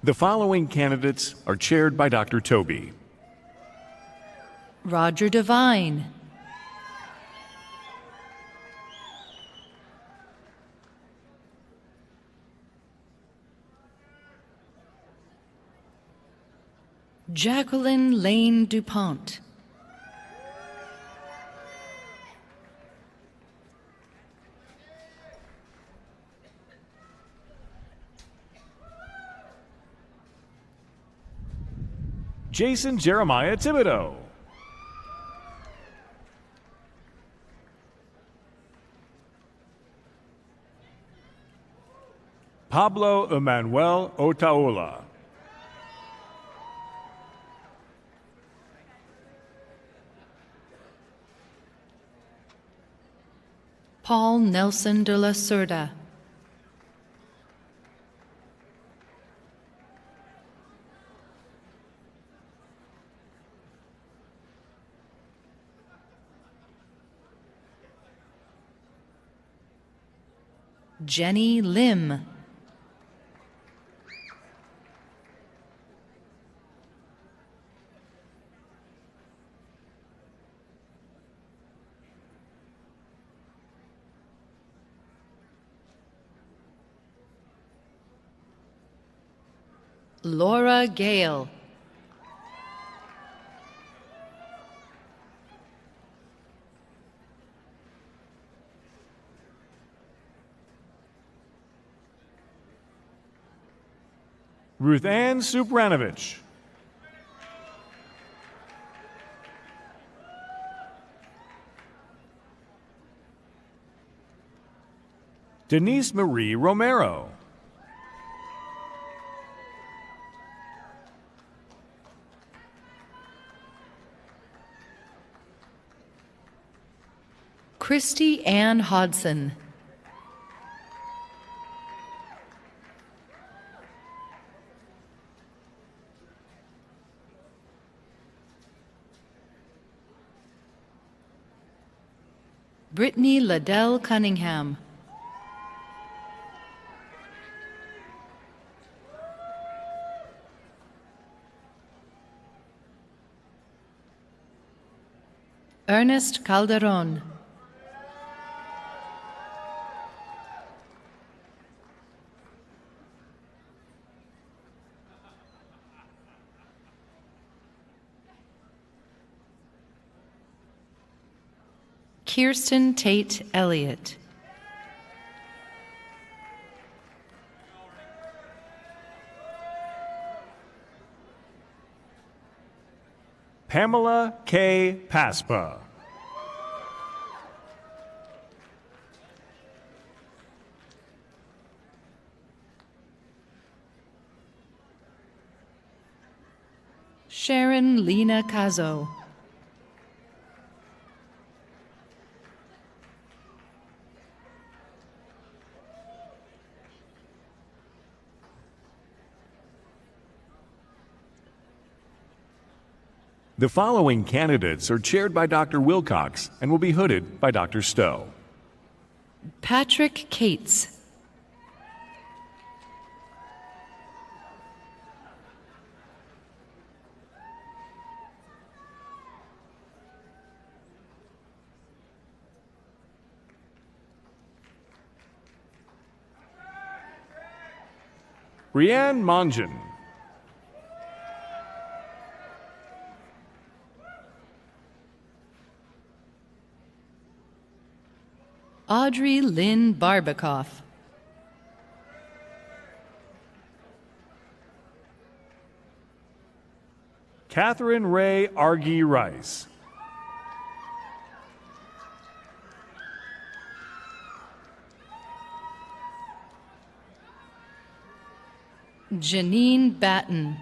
The following candidates are chaired by Dr. Toby. Roger Devine. Jacqueline Lane DuPont. Jason Jeremiah Thibodeau. Pablo Emmanuel Otaola. Paul Nelson de la Cerda. Jenny Lim. Laura Gale. Ruth Ann Supranovich. Denise Marie Romero. Christy Ann Hodson. Brittany Liddell Cunningham. Ernest Calderon. Kirsten Tate Elliott. Pamela K. Paspa. Sharon Lena Cazzo. The following candidates are chaired by Dr. Wilcox and will be hooded by Dr. Stowe. Patrick Cates. Brianne Mongen. Audrey Lynn Barbakoff. Catherine Ray Argy Rice. Janine Batten.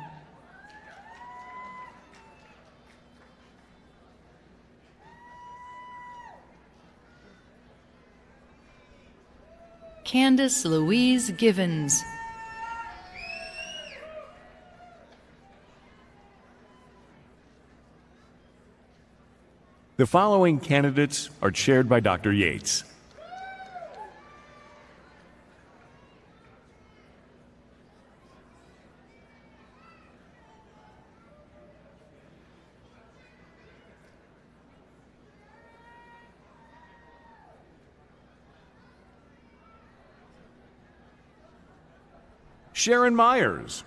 Candace Louise Givens. The following candidates are chaired by Dr. Yates. Sharon Myers.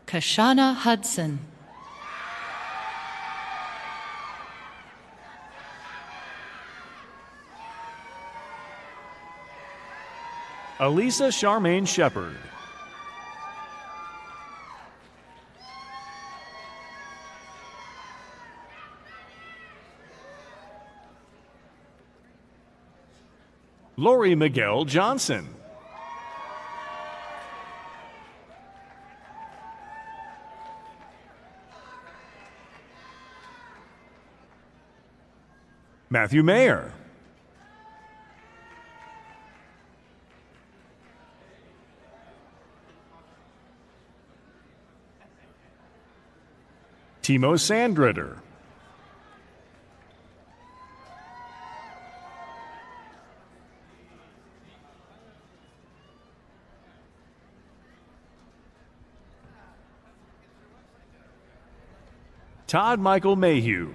Kashana Hudson. Elisa Charmaine Shepard. Lori Miguel Johnson. Matthew Mayer. Timo Sandritter, Todd Michael Mayhew,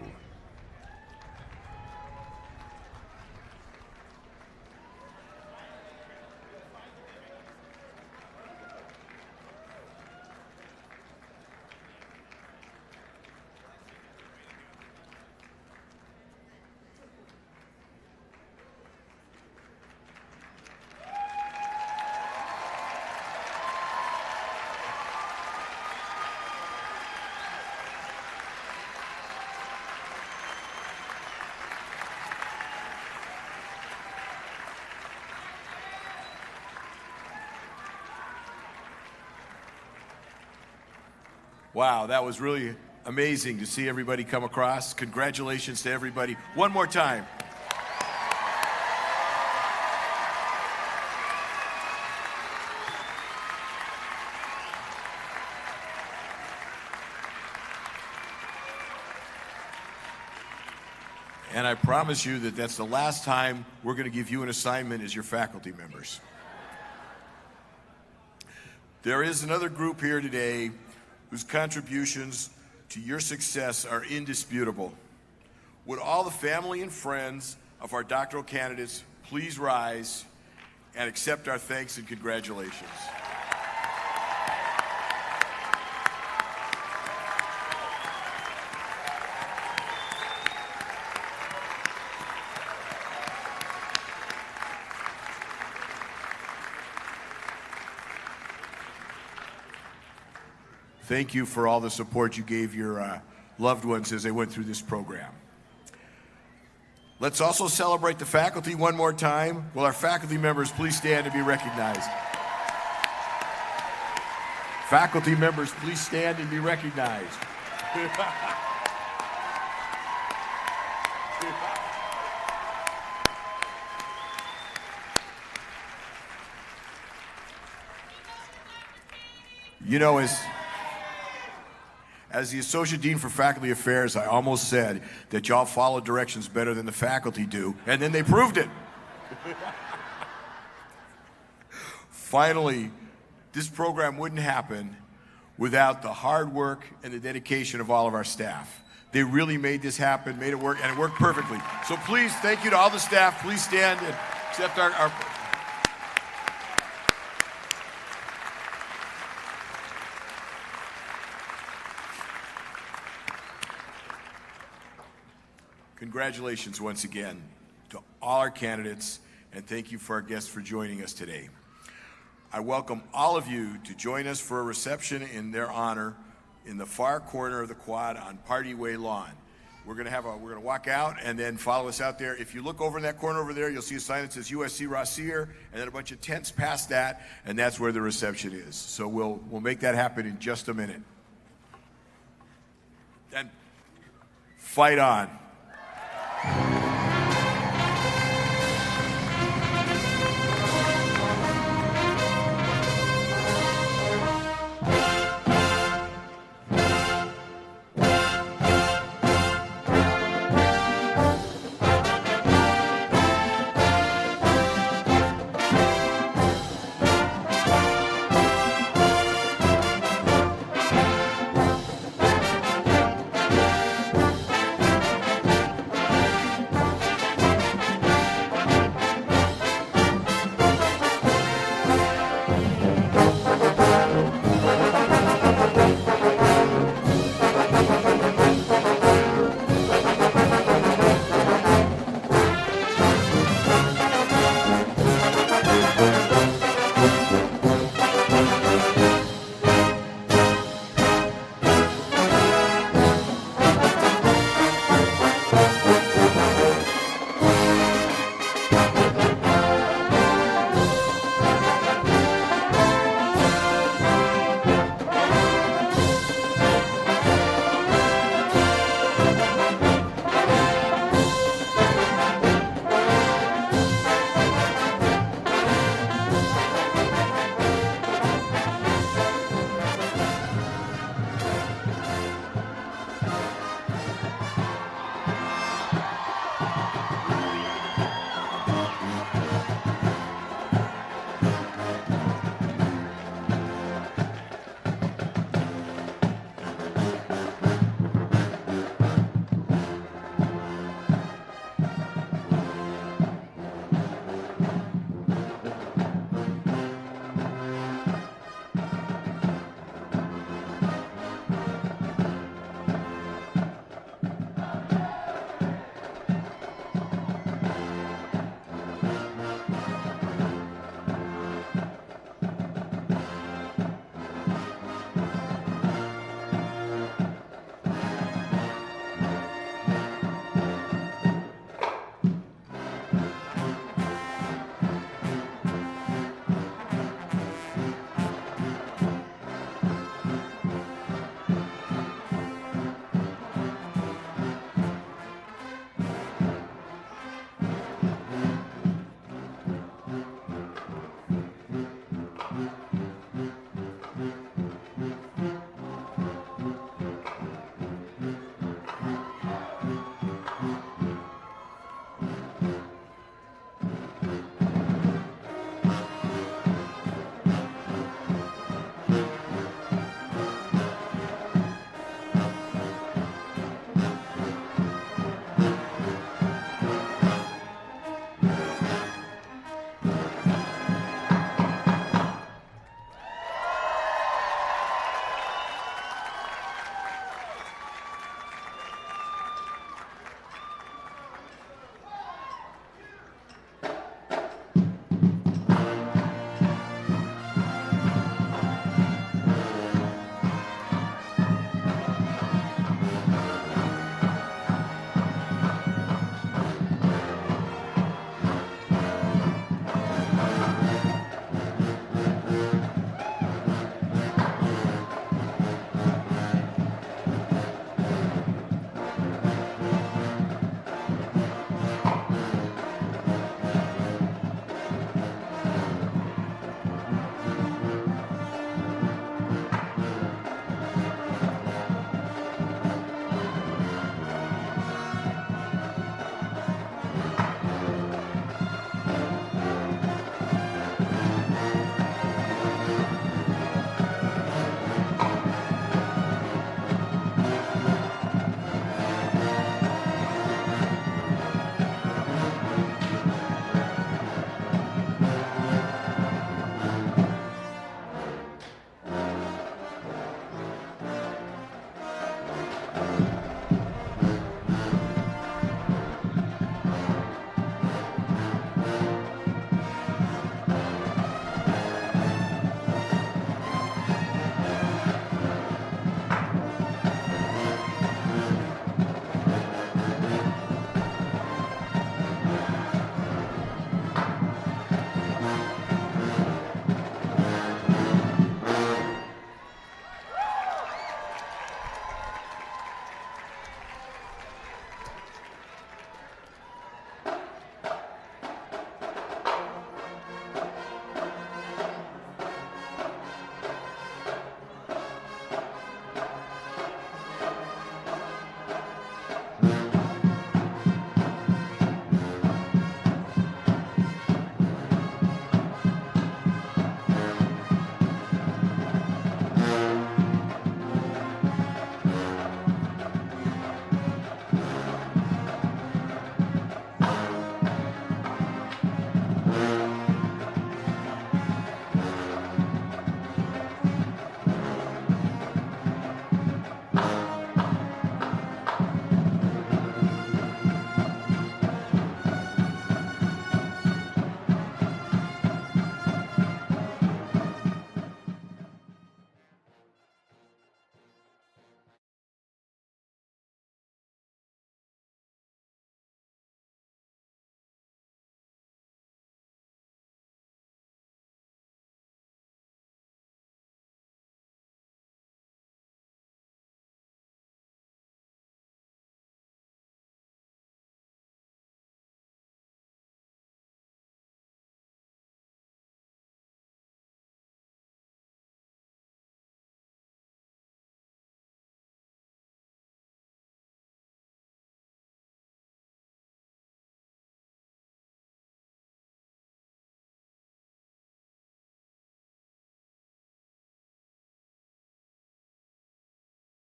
Wow, that was really amazing to see everybody come across. Congratulations to everybody. One more time. And I promise you that that's the last time we're going to give you an assignment as your faculty members. There is another group here today whose contributions to your success are indisputable. Would all the family and friends of our doctoral candidates please rise and accept our thanks and congratulations. Thank you for all the support you gave your loved ones as they went through this program. Let's also celebrate the faculty one more time. Will our faculty members please stand and be recognized? Faculty members, please stand and be recognized. You know, as the Associate Dean for Faculty Affairs, I almost said that y'all follow directions better than the faculty do, and then they proved it. Finally, this program wouldn't happen without the hard work and the dedication of all of our staff. They really made this happen, made it work, and it worked perfectly. So please, thank you to all the staff. Please stand and accept our Congratulations once again to all our candidates, and thank you for our guests for joining us today. I welcome all of you to join us for a reception in their honor in the far corner of the quad on Party Way Lawn. We're going to walk out and then follow us out there. If you look over in that corner over there, you'll see a sign that says USC Rossier, and then a bunch of tents past that, and that's where the reception is. So we'll make that happen in just a minute. And fight on.